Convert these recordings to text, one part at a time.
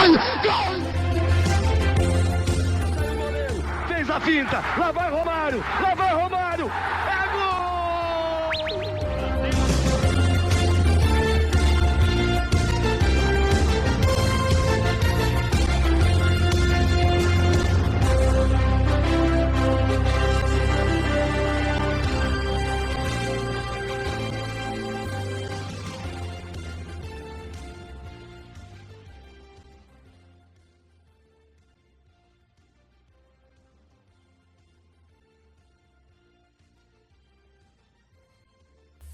Gol! Fez a finta, lá vai Romário, é gol!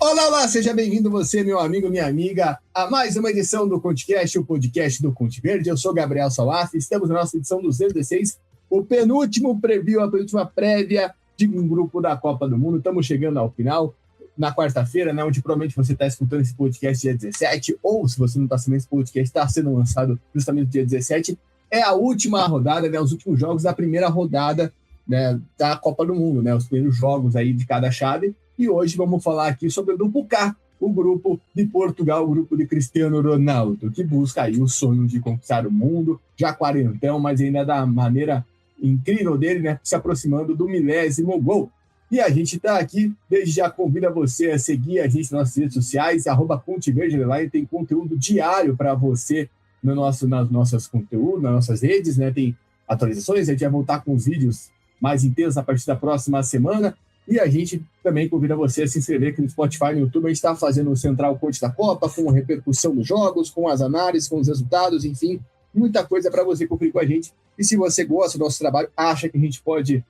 Olá, seja bem-vindo você, meu amigo, minha amiga, a mais uma edição do ConteCast, o podcast do Conte Verde. Eu sou Gabriel Salaf, estamos na nossa edição 216, o penúltimo preview, a penúltima prévia de um grupo da Copa do Mundo. Estamos chegando ao final, na quarta-feira, né, onde provavelmente você está escutando esse podcast dia 17, ou se você não está assistindo esse podcast, está sendo lançado justamente no dia 17. É a última rodada, né, os últimos jogos da primeira rodada, né, da Copa do Mundo, né, os primeiros jogos aí de cada chave. E hoje vamos falar aqui sobre o grupo K, o grupo de Portugal, o grupo de Cristiano Ronaldo, que busca aí o sonho de conquistar o mundo, já quarentão, mas ainda da maneira incrível dele, né, se aproximando do 1000º gol. E a gente está aqui, desde já convida você a seguir a gente nas nossas redes sociais, @ConteVerde, tem conteúdo diário para você nas nossas conteúdos, nas nossas redes, né, tem atualizações, a gente vai voltar com os vídeos mais intensos a partir da próxima semana. E a gente também convida você a se inscrever aqui no Spotify, no YouTube. A gente está fazendo o Central Conte da Copa, com a repercussão dos jogos, com as análises, com os resultados, enfim, muita coisa para você conferir com a gente. E se você gosta do nosso trabalho, acha que a gente pode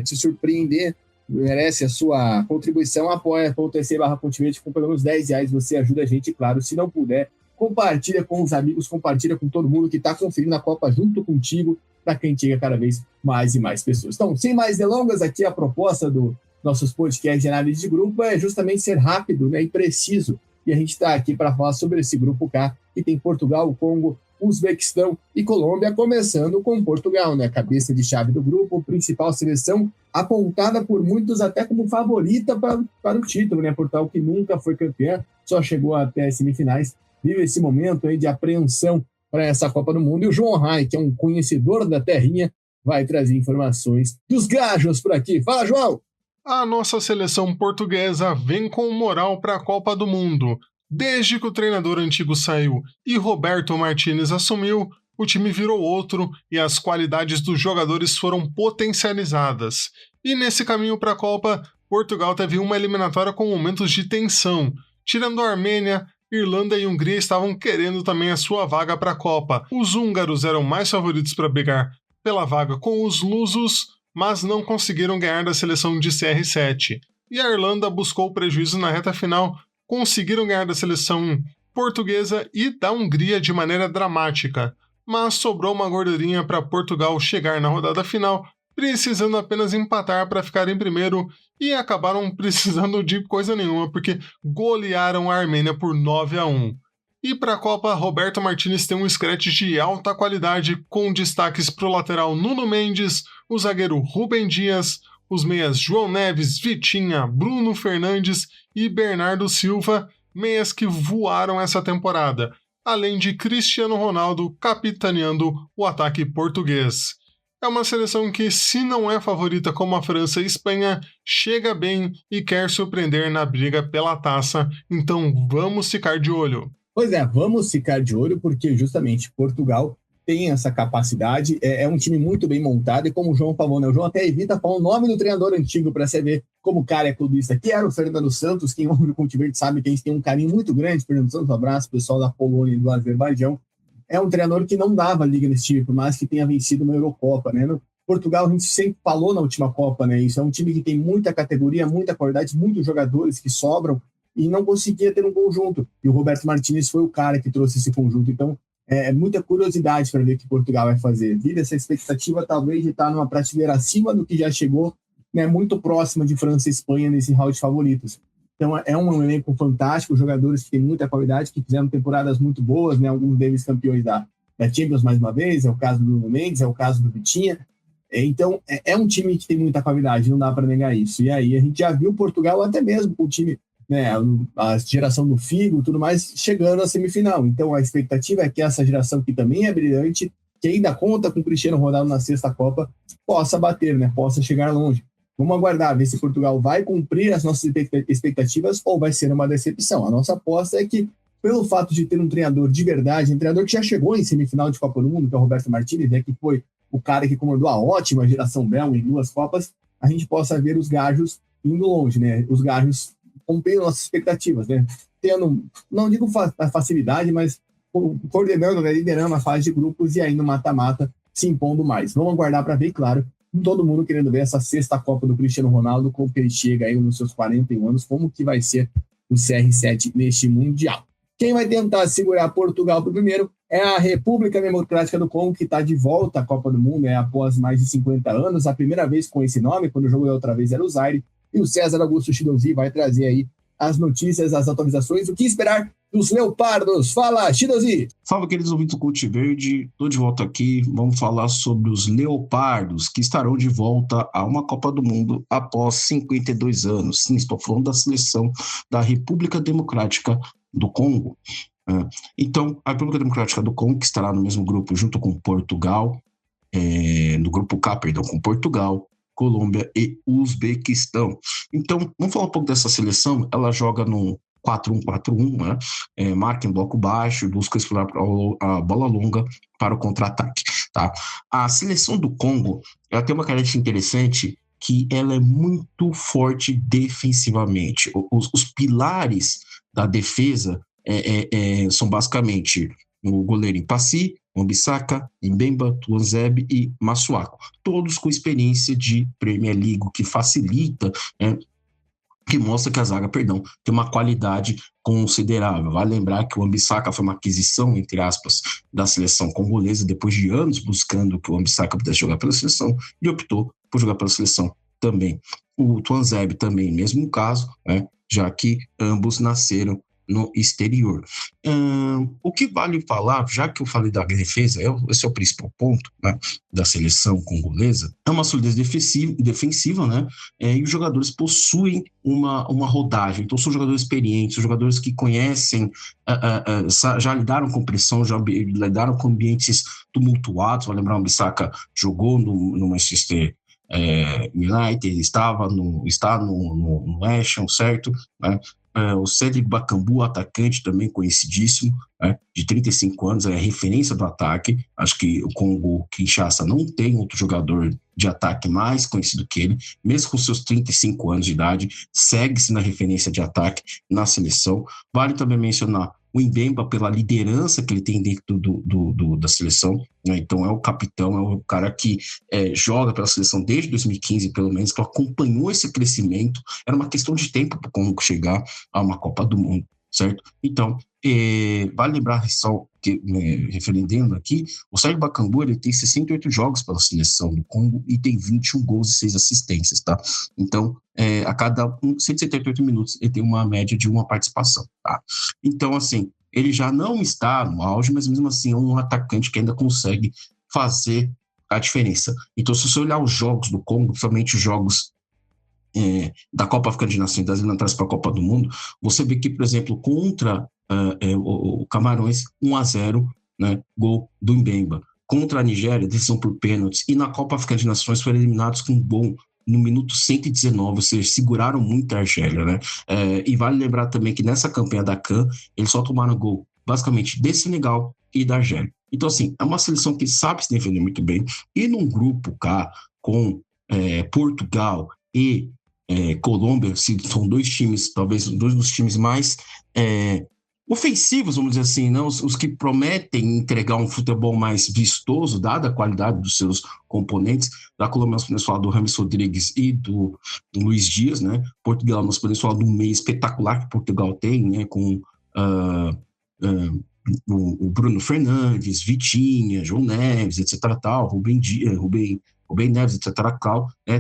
te surpreender, merece a sua contribuição, apoia.se/ConteVerde, com pelo menos R$10 você ajuda a gente, claro. Se não puder, compartilha com os amigos, compartilha com todo mundo que está conferindo a Copa junto contigo, para que a gente chegue cada vez mais e mais pessoas. Então, sem mais delongas, aqui a proposta do nossos podcasts de análise de grupo é justamente ser rápido, né, e preciso. E a gente está aqui para falar sobre esse grupo K, que tem Portugal, Congo, Uzbequistão e Colômbia, começando com Portugal, né, cabeça de chave do grupo, principal seleção, apontada por muitos até como favorita para o título, né, Portugal que nunca foi campeã, só chegou até as semifinais, vive esse momento aí de apreensão para essa Copa do Mundo. E o João Rai, que é um conhecedor da terrinha, vai trazer informações dos gajos por aqui. Fala, João! A nossa seleção portuguesa vem com moral para a Copa do Mundo. Desde que o treinador antigo saiu e Roberto Martínez assumiu, o time virou outro e as qualidades dos jogadores foram potencializadas. E nesse caminho para a Copa, Portugal teve uma eliminatória com momentos de tensão. Tirando a Armênia, Irlanda e Hungria estavam querendo também a sua vaga para a Copa. Os húngaros eram mais favoritos para brigar pela vaga com os lusos, mas não conseguiram ganhar da seleção de CR7. E a Irlanda buscou prejuízo na reta final, conseguiram ganhar da seleção portuguesa e da Hungria de maneira dramática. Mas sobrou uma gordurinha para Portugal chegar na rodada final, precisando apenas empatar para ficar em primeiro, e acabaram precisando de coisa nenhuma, porque golearam a Armênia por 9-1. E para a Copa, Roberto Martínez tem um scratch de alta qualidade, com destaques para o lateral Nuno Mendes, o zagueiro Rubem Dias, os meias João Neves, Vitinha, Bruno Fernandes e Bernardo Silva, meias que voaram essa temporada, além de Cristiano Ronaldo capitaneando o ataque português. É uma seleção que, se não é favorita como a França e a Espanha, chega bem e quer surpreender na briga pela taça, então vamos ficar de olho. Pois é, vamos ficar de olho, porque justamente Portugal tem essa capacidade, é um time muito bem montado, e como o João falou, né, o João até evita falar o nome do treinador antigo para você ver como o cara é clubista, que era o Fernando Santos. Quem ouve o Conte Verde sabe que a gente tem um carinho muito grande, Fernando Santos, um abraço, pessoal da Polônia e do Azerbaijão. É um treinador que não dava liga nesse time, por mais que tenha vencido uma Eurocopa, né? No Portugal, a gente sempre falou na última Copa, né? Isso é um time que tem muita categoria, muita qualidade, muitos jogadores que sobram e não conseguia ter um conjunto. E o Roberto Martínez foi o cara que trouxe esse conjunto. Então, é muita curiosidade para ver o que Portugal vai fazer. Vive essa expectativa, talvez, de estar numa prateleira acima do que já chegou, né? Muito próxima de França e Espanha nesse round de favoritos. Então, é um elenco fantástico, jogadores que têm muita qualidade, que fizeram temporadas muito boas, né? Alguns deles campeões da Champions mais uma vez, é o caso do Nuno Mendes, é o caso do Vitinha. Então, é um time que tem muita qualidade, não dá para negar isso. E aí, a gente já viu Portugal, até mesmo com o time né, a geração do Figo, tudo mais, chegando à semifinal. Então a expectativa é que essa geração que também é brilhante, que ainda conta com o Cristiano Ronaldo na sexta Copa, possa bater, né, possa chegar longe. Vamos aguardar, ver se Portugal vai cumprir as nossas expectativas ou vai ser uma decepção. A nossa aposta é que, pelo fato de ter um treinador de verdade, um treinador que já chegou em semifinal de Copa do Mundo, que é o Roberto Martínez, né, que foi o cara que comandou a ótima geração belga em 2 Copas, a gente possa ver os gajos indo longe, né? Os gajos cumprindo nossas expectativas, né? Tendo, não digo facilidade, mas coordenando, né, liderando a fase de grupos e aí no mata-mata se impondo mais. Vamos aguardar para ver, claro, todo mundo querendo ver essa sexta Copa do Cristiano Ronaldo, como que ele chega aí nos seus 41 anos, como que vai ser o CR7 neste Mundial. Quem vai tentar segurar Portugal para o primeiro é a República Democrática do Congo, que está de volta à Copa do Mundo, após mais de 50 anos, a primeira vez com esse nome, quando o jogo da outra vez era o Zaire, e o César Augusto Chidozi vai trazer aí as notícias, as atualizações, o que esperar dos Leopardos. Fala, Chidozi! Salve, queridos ouvintes do Cult Verde, estou de volta aqui, vamos falar sobre os Leopardos, que estarão de volta a uma Copa do Mundo após 52 anos. Sim, estou falando da seleção da República Democrática do Congo. Então, a República Democrática do Congo, que estará no mesmo grupo junto com Portugal, no grupo K, perdão, com Portugal, Colômbia e Uzbequistão. Então, vamos falar um pouco dessa seleção. Ela joga no 4-1-4-1, né? Marca em bloco baixo, busca explorar a bola longa para o contra-ataque. Tá? A seleção do Congo, ela tem uma característica interessante, que ela é muito forte defensivamente. Os pilares da defesa são basicamente o goleiro Mpassi, Wan-Bissaka, Mbemba, Tuanzebe e Masuaku, todos com experiência de Premier League, o que facilita, que mostra que a zaga, tem uma qualidade considerável. Vale lembrar que o Wan-Bissaka foi uma aquisição, entre aspas, da seleção congolesa, depois de anos buscando que o Wan-Bissaka pudesse jogar pela seleção, e optou por jogar pela seleção também. O Tuanzebe também, mesmo caso, já que ambos nasceram no exterior. O que vale falar, já que eu falei da defesa, esse é o principal ponto, né, da seleção congolesa, é uma solidez defensiva, né, e os jogadores possuem uma rodagem. Então são jogadores experientes, são jogadores que conhecem, já lidaram com pressão, já lidaram com ambientes tumultuados. Vou lembrar, o Bissaka jogou no Manchester United, está no West Ham, certo? Né? O Cédric Bakambu, atacante também conhecidíssimo, de 35 anos, é referência do ataque. Acho que o Congo-Kinshasa não tem outro jogador de ataque mais conhecido que ele, mesmo com seus 35 anos de idade, segue-se na referência de ataque na seleção. Vale também mencionar o Mbemba pela liderança que ele tem dentro da seleção, né? Então é o capitão, é o cara que joga pela seleção desde 2015, pelo menos, que acompanhou esse crescimento. Era uma questão de tempo para o Congo chegar a uma Copa do Mundo, certo? Então, vale lembrar, só que, referendando aqui, o Cédric Bakambu, ele tem 68 jogos pela seleção do Congo e tem 21 gols e 6 assistências, tá? Então, a cada 178 minutos, ele tem uma média de uma participação, tá? Então, assim, ele já não está no auge, mas mesmo assim é um atacante que ainda consegue fazer a diferença. Então, se você olhar os jogos do Congo, principalmente os jogos da Copa Africana de Nações, das eliminatórias para a Copa do Mundo, você vê que, por exemplo, contra o Camarões, 1-0, né, gol do Mbemba. Contra a Nigéria, decisão por pênaltis. E na Copa Africana de Nações foram eliminados com um gol no minuto 119, ou seja, seguraram muito a Argélia, né? E vale lembrar também que nessa campanha da CAN, eles só tomaram gol, basicamente, de Senegal e da Argélia. Então, assim, é uma seleção que sabe se defender muito bem. E num grupo K, com Portugal e Colômbia, são dois times, talvez dois dos times mais ofensivos, vamos dizer assim, né? Os que prometem entregar um futebol mais vistoso, dada a qualidade dos seus componentes. Da Colômbia nós podemos falar do James Rodrigues e do Luiz Dias, né? Portugal nós podemos falar do meio espetacular que Portugal tem, né? Com o Bruno Fernandes, Vitinha, João Neves, etc. Tal, Rubem o Ben Neves, etc.,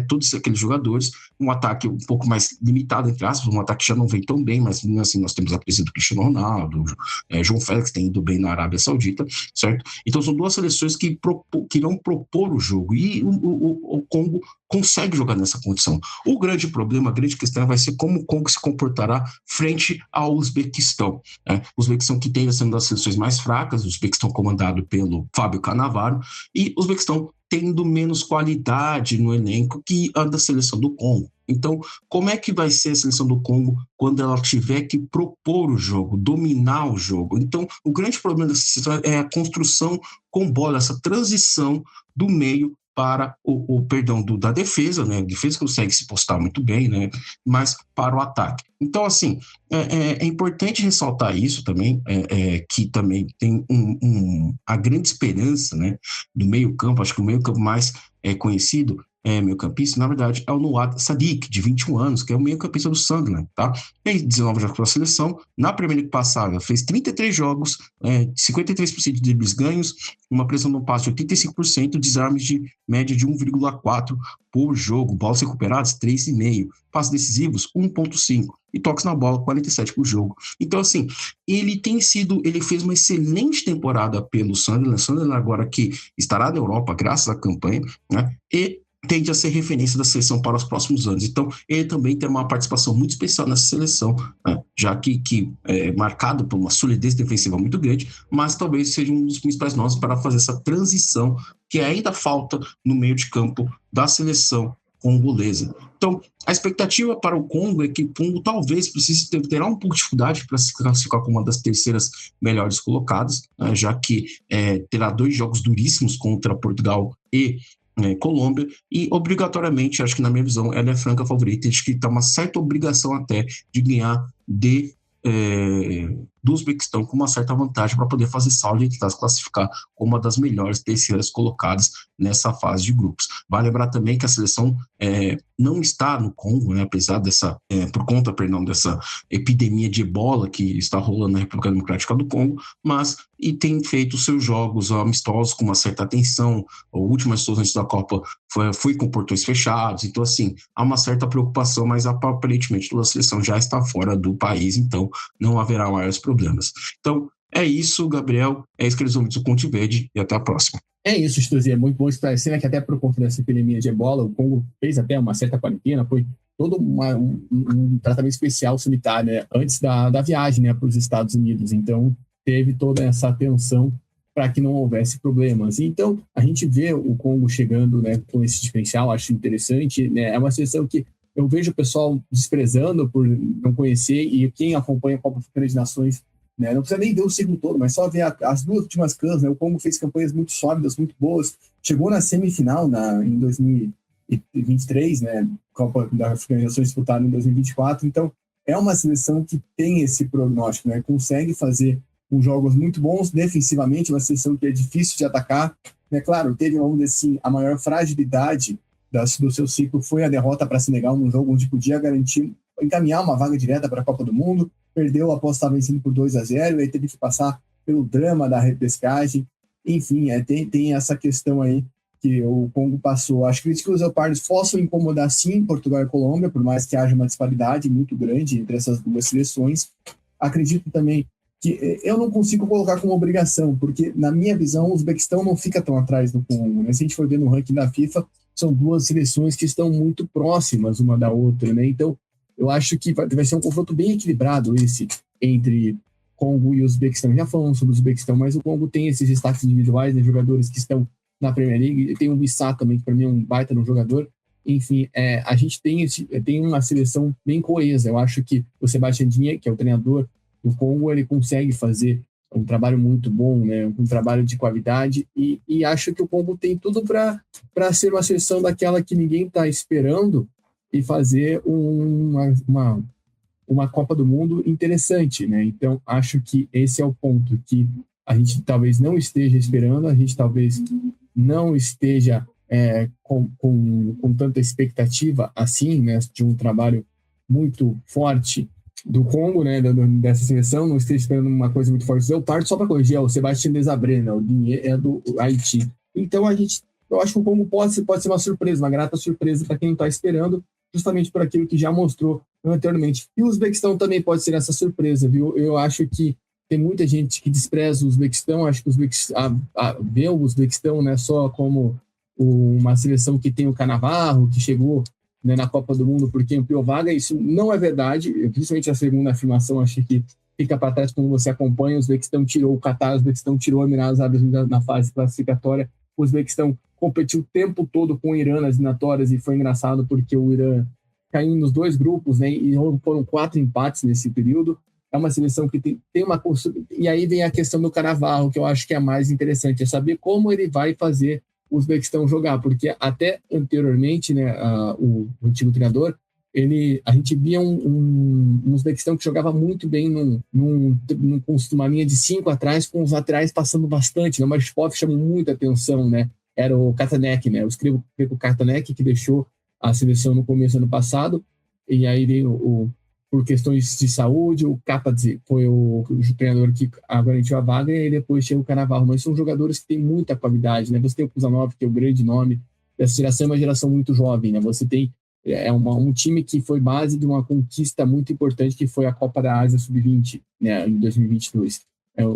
todos aqueles jogadores, um ataque um pouco mais limitado, entre aspas, um ataque que já não vem tão bem, mas assim, nós temos a presença do Cristiano Ronaldo, João Félix tem ido bem na Arábia Saudita, certo? Então são duas seleções que irão propor o jogo, e o Congo consegue jogar nessa condição. O grande problema, a grande questão vai ser como o Congo se comportará frente ao Uzbequistão. O Uzbequistão que tem sendo das seleções mais fracas, o Uzbequistão comandado pelo Fábio Cannavaro, e o Uzbequistão tendo menos qualidade no elenco que a da seleção do Congo. Então, como é que vai ser a seleção do Congo quando ela tiver que propor o jogo, dominar o jogo? Então, o grande problema dessa seleção é a construção com bola, essa transição do meio para da defesa, né? A defesa consegue se postar muito bem, né? Mas para o ataque. Então, assim, é importante ressaltar isso também, que também tem a grande esperança, né, do meio-campo. Acho que o meio-campo mais conhecido, meio-campista, na verdade, é o Nouad Sadiq, de 21 anos, que é o meio-campista do Sunderland, tá? Tem 19 jogos pela seleção, na Premier League passada fez 33 jogos, 53% de dribles ganhos, uma pressão no passe de 85%, desarmes de média de 1,4 por jogo, bolas recuperadas 3,5, passes decisivos 1,5 e toques na bola 47 por jogo. Então, assim, ele fez uma excelente temporada pelo Sunderland agora que estará na Europa graças à campanha, né? E tende a ser referência da seleção para os próximos anos. Então, ele também tem uma participação muito especial nessa seleção, né? Já que é marcado por uma solidez defensiva muito grande, mas talvez seja um dos principais nomes para fazer essa transição que ainda falta no meio de campo da seleção congolesa. Então, a expectativa para o Congo é que o Congo talvez precise terá um pouco de dificuldade para se classificar como uma das terceiras melhores colocadas, né? Já que terá 2 jogos duríssimos contra Portugal e Colômbia, e obrigatoriamente, acho que na minha visão, ela é franca favorita, acho que está uma certa obrigação até de ganhar do Uzbequistão com uma certa vantagem para poder fazer saldo e tentar se classificar como uma das melhores terceiras colocadas nessa fase de grupos. Vale lembrar também que a seleção não está no Congo, né, apesar por conta dessa epidemia de ebola que está rolando na República Democrática do Congo, e tem feito seus jogos amistosos com uma certa atenção. O último amistoso antes da Copa foi com portões fechados, então assim, há uma certa preocupação, mas aparentemente toda a seleção já está fora do país, então não haverá maiores problemas. Então, é isso, Gabriel, é isso que eles vão ver do Conte Verde, e até a próxima. É isso, Stuzi, é muito bom esclarecer, né, que até por conta dessa epidemia de ebola, o Congo fez até uma certa quarentena, foi todo um tratamento especial sanitário, né, antes da viagem, né, para os Estados Unidos. Então, teve toda essa atenção para que não houvesse problemas. Então, a gente vê o Congo chegando, né, com esse diferencial, acho interessante, né, é uma seleção que eu vejo o pessoal desprezando por não conhecer, e quem acompanha a Copa Africana de Nações, né, não precisa nem ver o ciclo todo, mas só ver as 2 últimas CANs, né, o Congo fez campanhas muito sólidas, muito boas, chegou na semifinal em 2023, né, Copa da Africana de Nações disputada em 2024, então é uma seleção que tem esse prognóstico, né, consegue fazer jogos muito bons defensivamente, uma seleção que é difícil de atacar, né, claro, teve, vamos dizer assim, a maior fragilidade do seu ciclo foi a derrota para Senegal num jogo onde podia encaminhar uma vaga direta para a Copa do Mundo, perdeu após estar vencendo por 2-0, aí teve que passar pelo drama da repescagem, enfim, tem essa questão aí que o Congo passou. Acho que os leopardos possam incomodar sim Portugal e Colômbia, por mais que haja uma disparidade muito grande entre essas 2 seleções. Acredito também que eu não consigo colocar como obrigação, porque na minha visão o Uzbequistão não fica tão atrás do Congo, né? Se a gente for ver no ranking da FIFA, são 2 seleções que estão muito próximas uma da outra, né? Então, eu acho que vai ser um confronto bem equilibrado esse entre Congo e Uzbequistão. Já falamos sobre o Uzbequistão, mas o Congo tem esses destaques individuais, né? Jogadores que estão na Premier League. Tem o Wissa também, que para mim é um baita no jogador. Enfim, a gente tem uma seleção bem coesa. Eu acho que o Sebastian Dinha, que é o treinador do Congo, ele consegue fazer um trabalho muito bom, né? Um trabalho de qualidade, e acho que o Congo tem tudo para ser uma seleção daquela que ninguém está esperando e fazer uma Copa do Mundo interessante, né? Então, acho que esse é o ponto que a gente talvez não esteja esperando, a gente talvez não esteja com tanta expectativa assim, né? De um trabalho muito forte do Congo, né, dessa seleção, não esteja esperando uma coisa muito forte do Leopardo, só para corrigir, o Sebastião Desabré, né, o Dinhe é do Haiti. Então a gente eu acho que o Congo pode ser uma surpresa, uma grata surpresa para quem não está esperando, justamente por aquilo que já mostrou anteriormente. E o Uzbequistão também pode ser essa surpresa, viu? Eu acho que tem muita gente que despreza o Uzbequistão, acho que vê o Uzbequistão, né, só como uma seleção que tem o Cannavaro, que chegou, né, na Copa do Mundo porque ampliou vaga. Isso não é verdade, principalmente a segunda afirmação, acho que fica para trás quando você acompanha. O Uzbequistão tirou o Catar, o Uzbequistão tirou o Emirados Árabes Unidos na fase classificatória. O Uzbequistão competiu o tempo todo com o Irã nas eliminatórias e foi engraçado porque o Irã caiu nos 2 grupos, né, e foram 4 empates nesse período. É uma seleção que tem uma... E aí vem a questão do Cannavaro, que eu acho que é a mais interessante, é saber como ele vai fazer o Uzbequistão jogar, porque até anteriormente, né, o antigo treinador, a gente via um Uzbequistão que jogava muito bem com uma linha de 5 atrás, com os laterais passando bastante, né? O Marshipov chamou muita atenção, né? Era o Katanek, né? Eu escrevo com o Katanek, que deixou a seleção no começo do ano passado, e aí veio por questões de saúde, o Kapadzé foi o treinador que garantiu a vaga, e aí depois chega o Cannavaro. Mas são jogadores que têm muita qualidade, né? Você tem o Kuzanov, que é o grande nome dessa geração, é uma geração muito jovem, né? Você tem um time que foi base de uma conquista muito importante, que foi a Copa da Ásia Sub-20, né, em 2022.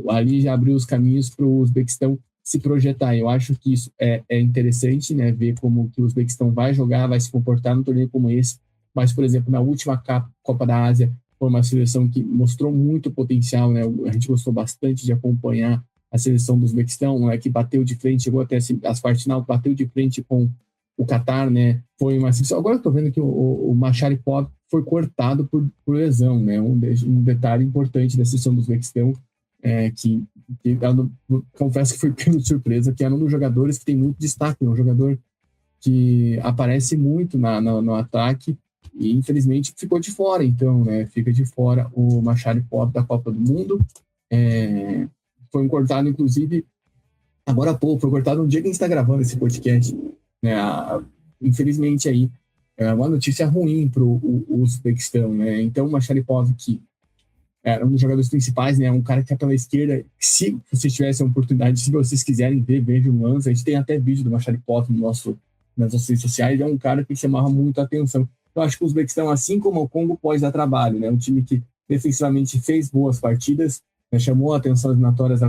Ali já abriu os caminhos para o Uzbequistão se projetar. Eu acho que isso é interessante, né? Ver como que o Uzbequistão vai jogar, vai se comportar num torneio como esse. Mas, por exemplo, na última Copa da Ásia, foi uma seleção que mostrou muito potencial, né? A gente gostou bastante de acompanhar a seleção do Uzbequistão, né? Que bateu de frente, chegou até as quartas final, bateu de frente com o Catar, né? Foi uma seleção... Agora eu estou vendo que o Masharipov foi cortado por lesão, né? Um detalhe importante da seleção do Uzbequistão, que confesso que foi pela surpresa, que era um dos jogadores que tem muito destaque, um jogador que aparece muito no ataque, e infelizmente ficou de fora. Então, né, fica de fora o Masharipov da Copa do Mundo. Foi cortado, inclusive, agora há pouco, foi cortado no dia que a gente está gravando esse podcast, né? Infelizmente aí, é uma notícia ruim para o Uzbequistão, né? Então o Masharipov, que era um dos jogadores principais, né? Um cara que é pela esquerda, se vocês tivessem a oportunidade, se vocês quiserem ver, vejam um lance, a gente tem até vídeo do Masharipov nas nossas redes sociais, é um cara que chamava muito a atenção. Eu acho que o Uzbequistão, assim como o Congo, pode dar trabalho, né? Um time que defensivamente fez boas partidas, né? Chamou a atenção nas eliminatórias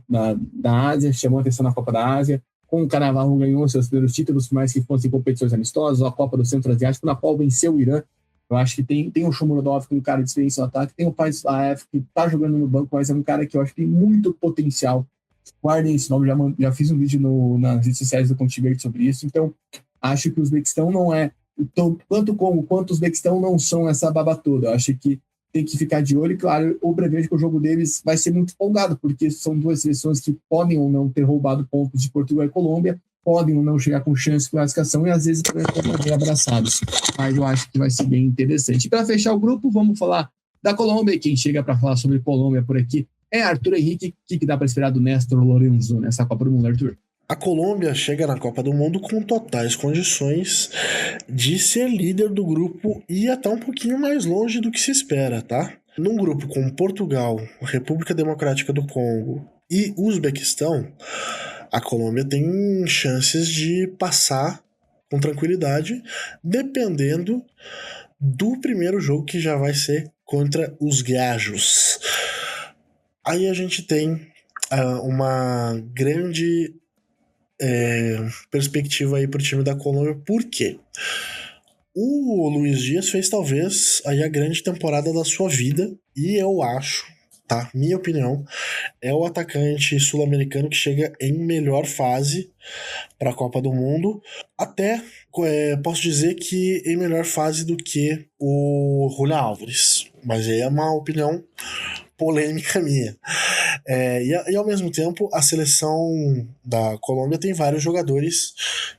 da Ásia, chamou a atenção na Copa da Ásia. Com o Cannavaro ganhou seus primeiros títulos, por mais que fossem competições amistosas, a Copa do Centro-Asiático, na qual venceu o Irã. Eu acho que tem o Shomurodov, que é um cara de experiência no ataque, tem o Paislaev, que está jogando no banco, mas é um cara que eu acho que tem muito potencial. Guardem esse nome, já fiz um vídeo nas redes sociais do Contiverde sobre isso. Então, acho que o Uzbequistão não é... tanto como quanto o Uzbequistão não são essa baba toda. Eu acho que tem que ficar de olho, e claro, eu prevejo que o jogo deles vai ser muito folgado, porque são duas seleções que podem ou não ter roubado pontos de Portugal e Colômbia, podem ou não chegar com chance de classificação, e às vezes podem ter abraçados. Mas eu acho que vai ser bem interessante. Para fechar o grupo, vamos falar da Colômbia, e quem chega para falar sobre Colômbia por aqui é Arthur Henrique. O que dá para esperar do Néstor Lorenzo nessa Copa do Mundo, Arthur? A Colômbia chega na Copa do Mundo com totais condições de ser líder do grupo e até um pouquinho mais longe do que se espera, tá? Num grupo com Portugal, República Democrática do Congo e Uzbequistão, a Colômbia tem chances de passar com tranquilidade, dependendo do primeiro jogo, que já vai ser contra os Gajos. Aí a gente tem uma grande perspectiva aí pro time da Colômbia. Por quê? O Luiz Dias fez talvez aí a grande temporada da sua vida, e eu acho, tá? Minha opinião, é o atacante sul-americano que chega em melhor fase para a Copa do Mundo. Até posso dizer que em melhor fase do que o Julián Álvares, mas aí é uma opinião polêmica minha. E ao mesmo tempo, a seleção da Colômbia tem vários jogadores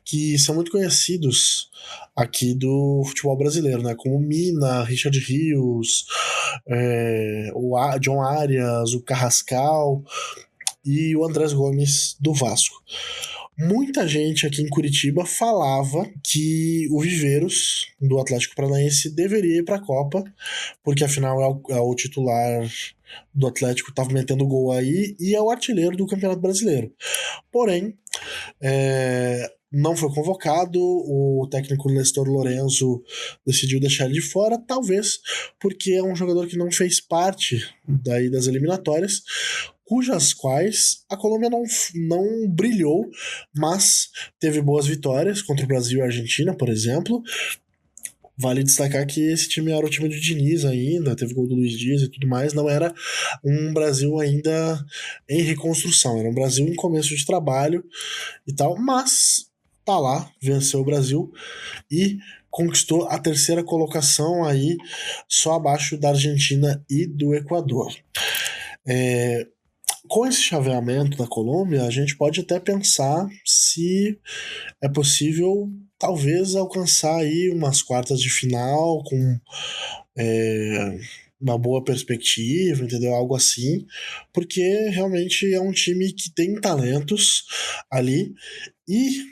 que são muito conhecidos aqui do futebol brasileiro, né? Como Mina, Richard Rios, o John Arias, o Carrascal e o Andrés Gomes do Vasco. Muita gente aqui em Curitiba falava que o Viveiros, do Atlético Paranaense, deveria ir para a Copa, porque afinal é o titular do Atlético, estava metendo gol aí, e é o artilheiro do Campeonato Brasileiro. Porém, não foi convocado, o técnico Nestor Lourenço decidiu deixar ele de fora, talvez porque é um jogador que não fez parte daí das eliminatórias, cujas quais a Colômbia não brilhou, mas teve boas vitórias contra o Brasil e a Argentina, por exemplo. Vale destacar que esse time era o time do Diniz ainda, teve gol do Luiz Dias e tudo mais, não era um Brasil ainda em reconstrução, era um Brasil em começo de trabalho e tal, mas tá lá, venceu o Brasil e conquistou a terceira colocação aí, só abaixo da Argentina e do Equador. Com esse chaveamento da Colômbia, a gente pode até pensar se é possível talvez alcançar aí umas quartas de final com uma boa perspectiva, entendeu? Algo assim, porque realmente é um time que tem talentos ali e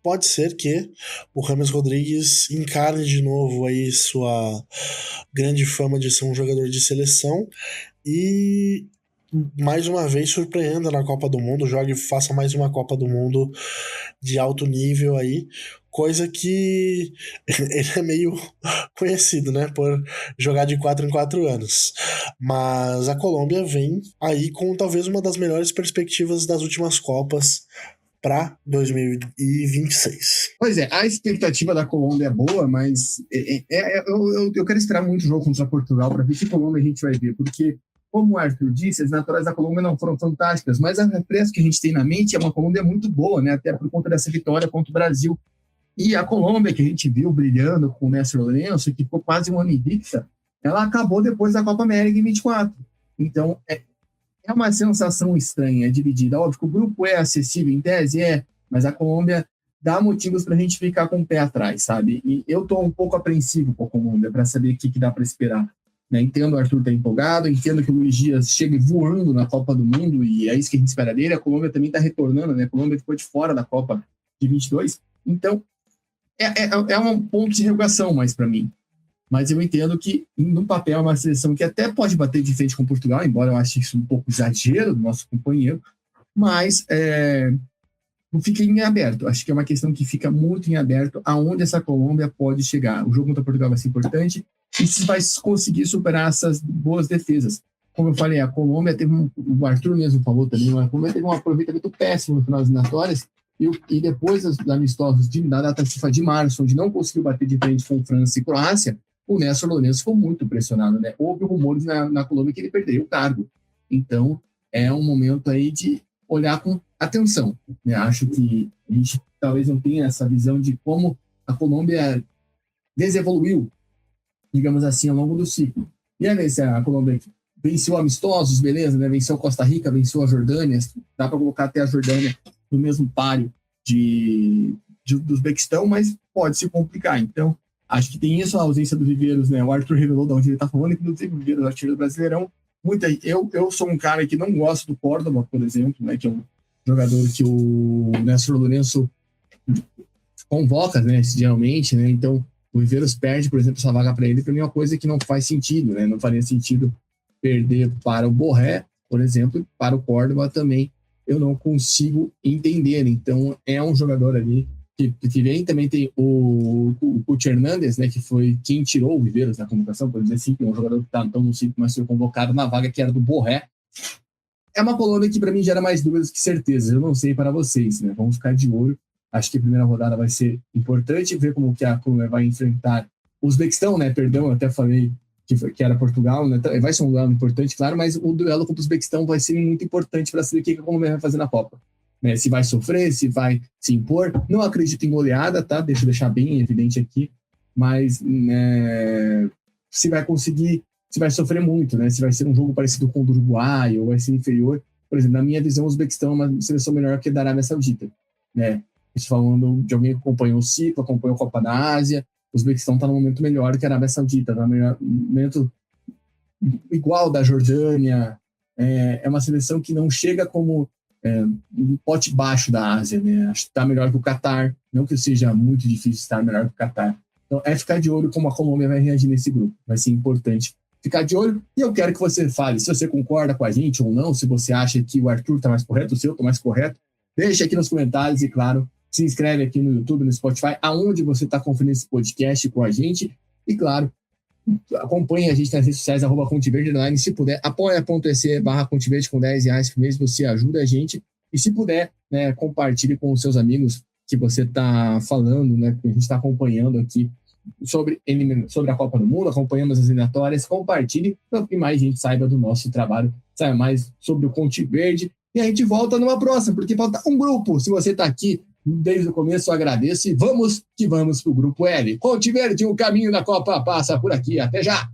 pode ser que o James Rodrigues encarne de novo aí sua grande fama de ser um jogador de seleção e mais uma vez surpreenda na Copa do Mundo, jogue e faça mais uma Copa do Mundo de alto nível aí, coisa que ele é meio conhecido, né, por jogar de 4 em 4 anos. Mas a Colômbia vem aí com talvez uma das melhores perspectivas das últimas Copas para 2026. Pois é, a expectativa da Colômbia é boa, mas eu quero esperar muito o jogo contra Portugal para ver que Colômbia a gente vai ver, porque como o Arthur disse, as naturais da Colômbia não foram fantásticas, mas a refresco que a gente tem na mente é uma Colômbia muito boa, né? Até por conta dessa vitória contra o Brasil. E a Colômbia, que a gente viu brilhando com o Nestor Lourenço, que ficou quase um ano invicta, ela acabou depois da Copa América em 24. Então, é uma sensação estranha, é dividida. Óbvio que o grupo é acessível em tese, mas a Colômbia dá motivos para a gente ficar com o pé atrás, sabe? E eu estou um pouco apreensivo com a Colômbia para saber o que dá para esperar. Né, entendo o Arthur tá empolgado, entendo que o Luiz Dias chegue voando na Copa do Mundo e é isso que a gente espera dele. A Colômbia também está retornando, né? A Colômbia ficou de fora da Copa de 22, então é um ponto de interrogação mais para mim. Mas eu entendo que no papel é uma seleção que até pode bater de frente com Portugal, embora eu ache isso um pouco exagero do nosso companheiro, mas fica em aberto. Acho que é uma questão que fica muito em aberto aonde essa Colômbia pode chegar. O jogo contra Portugal vai ser importante e se vai conseguir superar essas boas defesas. Como eu falei, a Colômbia teve o Arthur mesmo falou também, a Colômbia teve um aproveitamento péssimo no final das eliminatórias e depois dos amistosos da data FIFA de março, onde não conseguiu bater de frente com França e Croácia, o Nestor Lourenço foi muito pressionado, né? Houve rumores na Colômbia que ele perderia o cargo. Então, é um momento aí de olhar com atenção, né? Acho que a gente talvez não tenha essa visão de como a Colômbia desevoluiu, digamos assim, ao longo do ciclo. E aí, a Colômbia venceu amistosos, beleza, né? Venceu Costa Rica, venceu a Jordânia, dá para colocar até a Jordânia no mesmo páreo do Uzbequistão, mas pode se complicar. Então, acho que tem isso, a ausência do Viveiros, né? O Arthur revelou de onde ele está falando, inclusive o Viveiros, artilheiro do Brasileirão. Eu sou um cara que não gosto do Córdoba, por exemplo, né? Que é um jogador que o Nestor Lourenço convoca, né? Geralmente, né? Então, o Viveiros perde, por exemplo, essa vaga para ele, para mim é uma coisa que não faz sentido, né? Não faria sentido perder para o Borré, por exemplo, para o Córdoba também, eu não consigo entender. Então, é um jogador ali que vem, também tem o Pucci Hernandes, né, que foi quem tirou o Viveiros da convocação, por dizer assim, que é um jogador que está então no ciclo, mas foi convocado na vaga que era do Borré. É uma Colômbia que para mim gera mais dúvidas que certezas, eu não sei para vocês, né? Vamos ficar de olho. Acho que a primeira rodada vai ser importante, ver como que a Colômbia vai enfrentar o Uzbequistão, né? Perdão, eu até falei que era Portugal, né? Vai ser um duelo importante, claro, mas o duelo contra o Uzbequistão vai ser muito importante para saber o que a Colômbia vai fazer na Copa. Né? Se vai sofrer, se vai se impor. Não acredito em goleada, tá? Deixa eu deixar bem evidente aqui, mas né, se vai conseguir, se vai sofrer muito, né? Se vai ser um jogo parecido com o do Uruguai ou vai ser inferior. Por exemplo, na minha visão, o Uzbequistão é uma seleção melhor que a da Arábia Saudita, né? Estou falando de alguém que acompanhou o ciclo, acompanhou a Copa da Ásia. O Uzbequistão está num momento melhor que a Arábia Saudita, está num momento igual da Jordânia. É uma seleção que não chega como um pote baixo da Ásia, né? Acho que está melhor que o Catar, não que seja muito difícil estar melhor que o Catar. Então, ficar de olho como a Colômbia vai reagir nesse grupo. Vai ser importante ficar de olho. E eu quero que você fale se você concorda com a gente ou não, se você acha que o Arthur está mais correto, o seu está mais correto. Deixa aqui nos comentários e, claro, se inscreve aqui no YouTube, no Spotify, aonde você está conferindo esse podcast com a gente. E, claro, acompanhe a gente nas redes sociais, @ConteVerde, se puder, apoia.se/ConteVerde com R$10 por mês, você ajuda a gente. E se puder, né, compartilhe com os seus amigos que você está falando, né, que a gente está acompanhando aqui sobre a Copa do Mundo, acompanhamos as eliminatórias, compartilhe para que mais gente saiba do nosso trabalho, saiba mais sobre o Conte Verde. E a gente volta numa próxima, porque falta um grupo. Se você está aqui desde o começo, eu agradeço e vamos que vamos para o grupo L. Conte Verde, o caminho da Copa passa por aqui. Até já!